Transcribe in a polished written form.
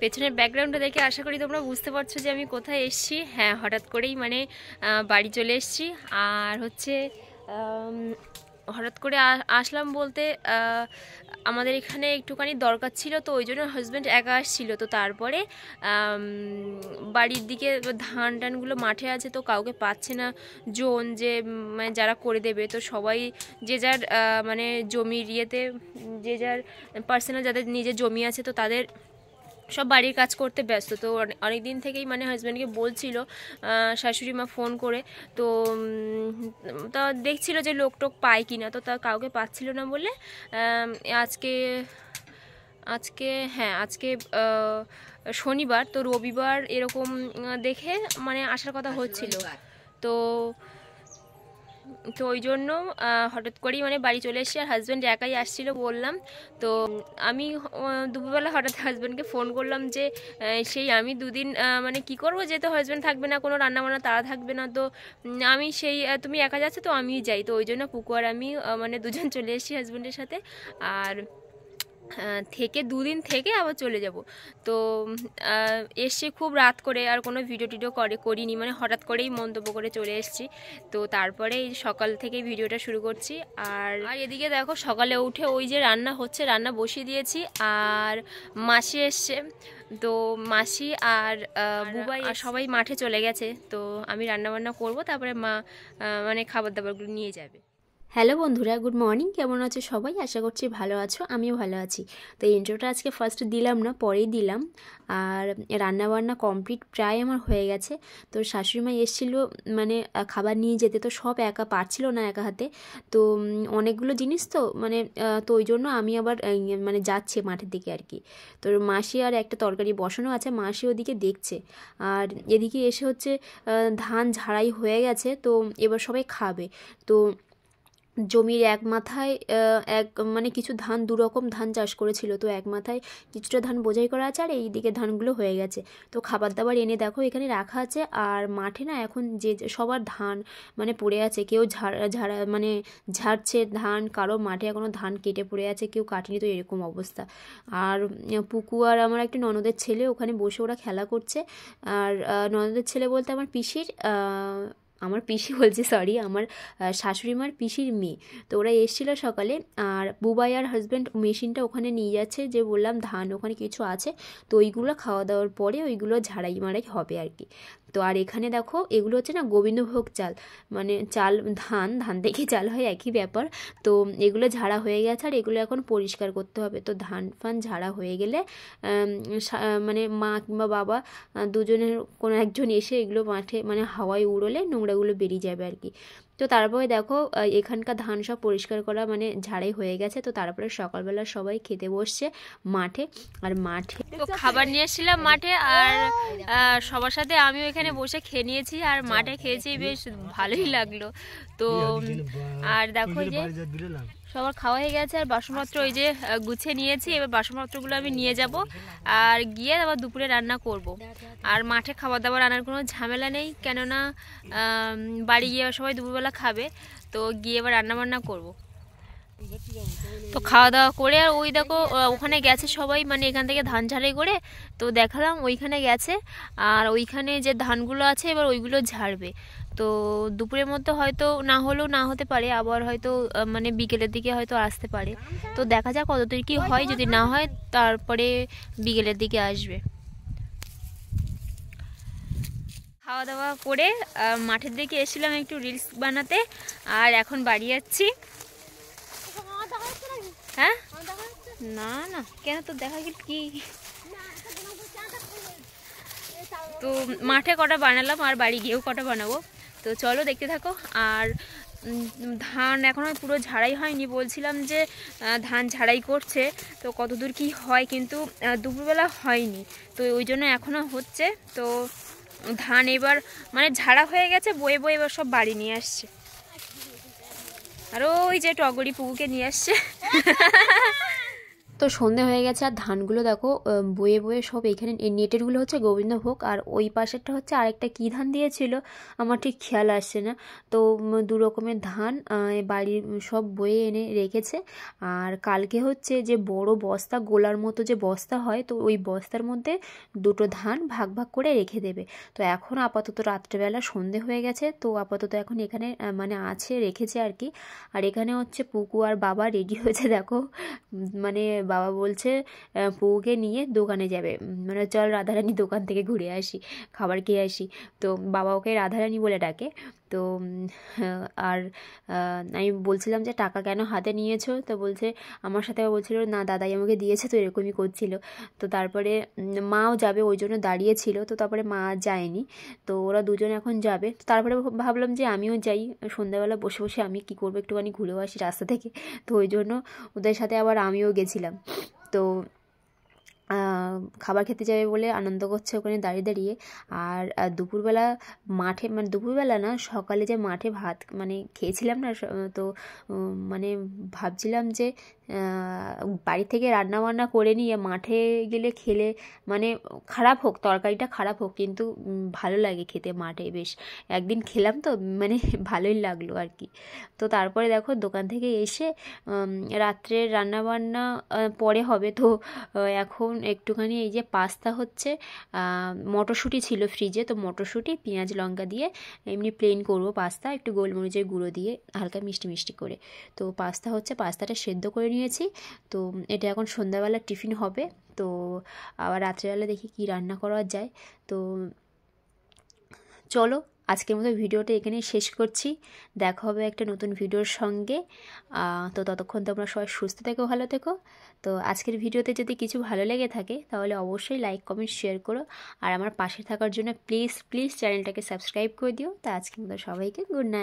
পেছনের ব্যাকগ্রাউন্ডটা দেখে আশা করি তোমরা বুঝতে পারছো যে আমি কোথায় এসেছি। হ্যাঁ, হঠাৎ করেই মানে বাড়ি চলে এসেছি। আর হচ্ছে হঠাৎ করে আসলাম বলতে আমাদের এখানে একটুখানি দরকার ছিল, তো ওই জন্য হাজব্যান্ড একা আসছিল। তো তারপরে বাড়ির দিকে ধান টানগুলো মাঠে আছে, তো কাউকে পাচ্ছে না জোন যে মানে যারা করে দেবে। তো সবাই যে যার মানে জমির ইয়েতে, যে যার পার্সোনাল যাদের নিজের জমি আছে, তো তাদের সব বাড়ির কাজ করতে ব্যস্ত। তো অনেক দিন থেকেই মানে হাজব্যান্ডকে বলছিল শাশুড়ি মা ফোন করে, তো তা দেখছিল যে লোক টোক পায় কিনা, তো তা কাউকে পাচ্ছিল না বলে আজকে আজকে শনিবার, তো রবিবার এরকম দেখে মানে আসার কথা হচ্ছিল। তো তো ওই জন্য হঠাৎ করেই মানে বাড়ি চলে এসেছি। আর হাজব্যান্ড একাই আসছিল বললাম। তো আমি দুপুরবেলা হঠাৎ হাজব্যান্ডকে ফোন করলাম যে সেই আমি দুদিন মানে কি করবো, যেহেতু হাজব্যান্ড থাকবে না, কোনো রান্নাবান্না তারা থাকবে না, তো আমি সেই তুমি একা যাচ্ছ তো আমিই যাই। তো ওই জন্য পুকু আর আমি মানে দুজন চলে এসেছি হাজব্যান্ডের সাথে। আর থেকে দুদিন থেকে আবার চলে যাব। তো এসে খুব রাত করে, আর কোনো ভিডিও টিডিও করিনি, মানে হঠাৎ করেই মন্তব্য করে চলে এসেছি। তো তারপরে এই সকাল থেকেই ভিডিওটা শুরু করছি। আর এদিকে দেখো সকালে উঠে ওই যে রান্না হচ্ছে, রান্না বসিয়ে দিয়েছি। আর মাসি এসছে, তো মাসি আর বুবাই সবাই মাঠে চলে গেছে। তো আমি রান্নাবান্না করব, তারপরে মা মানে খাবার দাবারগুলো নিয়ে যাবে। হ্যালো বন্ধুরা, গুড মর্নিং। কেমন আছো সবাই? আশা করছি ভালো আছো, আমিও ভালো আছি। তো ইন্ট্রোটা আজকে ফার্স্ট দিলাম না, পরেই দিলাম। আর রান্নাবান্না কমপ্লিট প্রায় আমার হয়ে গেছে। তো শাশুড়িমা এসেছিলো মানে খাবার নিয়ে যেতে, তো সব একা পারছিল না একা হাতে। তো অনেকগুলো জিনিস তো মানে তো ওই জন্য আমি আবার মানে যাচ্ছি মাঠের দিকে আর কি। তো মাসি আর একটা তরকারি বসানো আছে, মাসি ওদিকে দেখছে। আর এদিকে এসে হচ্ছে ধান ঝাড়াই হয়ে গেছে, তো এবার সবাই খাবে। তো জমির এক মাথায় মানে কিছু ধান, দুরকম ধান চাষ করেছিল, তো এক মাথায় কিছুটা ধান বোঝাই করা আছে, আর এই দিকে ধানগুলো হয়ে গেছে। তো খাবার দাবার এনে দেখো এখানে রাখা আছে। আর মাঠে না এখন যে সবার ধান মানে পড়ে আছে, কেউ ঝাড়া মানে ঝাড়ছে ধান, কারো মাঠে এখনও ধান কেটে পড়ে আছে, কেউ কাটেনি, তো এরকম অবস্থা। আর পুকু আর আমার একটা ননদের ছেলে ওখানে বসে ওরা খেলা করছে। আর ননদের ছেলে বলতে আমার পিসি বলছি, সরি, আমার শাশুড়ি মার পিসির মেয়ে। তো ওরা এসেছিলো সকালে। আর বুবাই আর হাজব্যান্ড মেশিনটা ওখানে নিয়ে যাচ্ছে, যে বললাম ধান ওখানে কিছু আছে, তো ওইগুলো খাওয়া দাওয়ার পরে ওইগুলো ঝাড়াই মারাই হবে আর কি। তো আর এখানে দেখো এগুলো হচ্ছে না গোবিন্দভোগ চাল, মানে চাল ধান থেকে চাল হয়, একই ব্যাপার। তো এগুলো ঝাড়া হয়ে গেছে, আর এগুলো এখন পরিষ্কার করতে হবে। তো ধান ফান ঝাড়া হয়ে গেলে মানে মা কিংবা বাবা দুজনের কোনো একজন এসে এগুলো মাঠে মানে হাওয়ায় উড়োলে নোংরাগুলো বেরিয়ে যাবে আর কি। তো তারপরে দেখো এখানকার ধান সব পরিষ্কার করা মানে ঝাড়াই হয়ে গেছে। তো তারপরে সকালবেলা সবাই খেতে বসছে মাঠে। আর মাঠে তো খাবার নিয়ে এসেছিলাম মাঠে, আর সবার সাথে আমিও এখানে বসে খেয়ে নিয়েছি। আর মাঠে খেয়েছি, বেশ ভালোই লাগলো। তো আর দেখো যে সবার খাওয়া হয়ে গেছে, আর বাসনপত্র ওই যে গুছিয়ে নিয়েছি। এবার বাসনপত্রগুলো আমি নিয়ে যাব, আর গিয়ে আবার দুপুরে রান্না করব। আর মাঠে খাবার দাবার আনার কোনো ঝামেলা নেই, কেননা বাড়ি গিয়ে সবাই দুপুরবেলা খাবে। তো গিয়ে এবার রান্নাবান্না করব। তো খাওয়া দাওয়া করে আর ওই দেখো ওখানে গেছে সবাই, মানে এখান থেকে ধান ঝাড়াই করে। তো দেখালাম ওইখানে গেছে, আর ওইখানে যে ধানগুলো আছে এবার ওইগুলো ঝাড়বে। তো দুপুরের মধ্যে হয়তো না হলেও না হতে পারে, আবার হয়তো মানে বিকেলের দিকে হয়তো আসতে পারে। তো দেখা যাক কতদূর কি হয়, যদি না হয় তারপরে বিকেলের দিকে আসবে। খাওয়া দাওয়া করে মাঠের দিকে এসেছিলাম একটু রিলস বানাতে, আর এখন বাড়ি যাচ্ছি। হ্যাঁ না না, কেন তো দেখা কি। তো মাঠে কটা বানালাম, আর বাড়ি গিয়েও কটা বানাবো। তো চলো দেখতে থাকো। আর ধান এখনো পুরো ঝাড়াই হয়নি, বলছিলাম যে ধান ঝাড়াই করছে, তো কতদূর কি হয়, কিন্তু দুপুরবেলা হয়নি, তো ওই জন্য এখনো হচ্ছে। তো ধান এবার মানে ঝাড়া হয়ে গেছে, বয়ে বয়ে এবার সব বাড়ি নিয়ে আসছে। আর ওই যে টগরি পুকুকে নিয়ে আসছে। তো সন্ধে হয়ে গেছে আর ধানগুলো দেখো বয়ে বয়ে সব এখানে, এই নেটেরগুলো হচ্ছে গোবিন্দভোগ আর ওই পাশেরটা হচ্ছে আরেকটা কী ধান দিয়েছিল আমার ঠিক খেয়াল আসছে না। তো দু রকমের ধান বাড়ির সব বয়ে এনে রেখেছে। আর কালকে হচ্ছে যে বড় বস্তা, গোলার মতো যে বস্তা হয়, তো ওই বস্তার মধ্যে দুটো ধান ভাগ ভাগ করে রেখে দেবে। তো এখন আপাতত রাত্রেবেলা সন্ধে হয়ে গেছে, তো আপাতত এখন এখানে মানে আছে, রেখেছে আর কি। আর এখানে হচ্ছে পুকু আর বাবা রেডি হয়েছে দেখো, মানে বাবা বলছে পুকুকে নিয়ে দোকানে যাবে, মানে চল রাধারানী দোকান থেকে ঘুরে আসি, খাবার খেয়ে আসি। তো বাবা ওকে রাধারানী বলে ডাকে। তো আর আমি বলছিলাম যে টাকা কেন হাতে নিয়েছো, তো বলছে, আমার সাথে বলছিল না দাদাই আমাকে দিয়েছে, তো এরকমই করছিল। তো তারপরে মাও যাবে ওই জন্য দাঁড়িয়েছিল, তো তারপরে মা যায়নি। তো ওরা দুজন এখন যাবে। তো তারপরে ভাবলাম যে আমিও যাই, সন্ধ্যাবেলা বসে বসে আমি কি করবো, একটুখানি ঘুরেও আসি রাস্তা থেকে। তো ওই জন্য ওদের সাথে আবার আমিও গেছিলাম। তো খাবার খেতে যাবে বলে আনন্দ করছে ওখানে দাঁড়িয়ে দাঁড়িয়ে। আর দুপুরবেলা মাঠে, মানে দুপুরবেলা না, সকালে যে মাঠে ভাত মানে খেয়েছিলাম না, তো মানে ভাবছিলাম যে বাড়ি থেকে রান্না বান্না করে নিয়ে মাঠে গেলে খেলে, মানে খারাপ হোক তরকারিটা, খারাপ হোক, কিন্তু ভালো লাগে খেতে মাঠে। বেশ একদিন খেলাম তো মানে ভালোই লাগলো আর কি। তো তারপরে দেখো দোকান থেকে এসে রাত্রের রান্নাবান্না পরে হবে। তো এখন একটুখানি এই যে পাস্তা হচ্ছে, মটরশুঁটি ছিল ফ্রিজে, তো মটরশুঁটি পেঁয়াজ লঙ্কা দিয়ে এমনি প্লেন করব পাস্তা, একটু গোলমরিচের গুঁড়ো দিয়ে হালকা মিষ্টি মিষ্টি করে। তো পাস্তা হচ্ছে, পাস্তাটা সেদ্ধ করে নিয়েছি। তো এটা এখন সন্ধ্যাবেলা টিফিন হবে। তো আবার রাত্রেবেলা দেখি কি রান্না করা যায়। তো চলো আজকের মতো ভিডিওটা এখানেই শেষ করছি। দেখা হবে একটা নতুন ভিডিওর সঙ্গে। তো ততক্ষণ তোমরা সবাই সুস্থ থেকো, ভালো থেকো। তো আজকের ভিডিওতে যদি কিছু ভালো লেগে থাকে তাহলে অবশ্যই লাইক কমেন্ট শেয়ার করো, আর আমার পাশে থাকার জন্য প্লিজ প্লিজ চ্যানেলটাকে সাবস্ক্রাইব করে দিও। তো আজকের মতো সবাইকে গুড নাইট।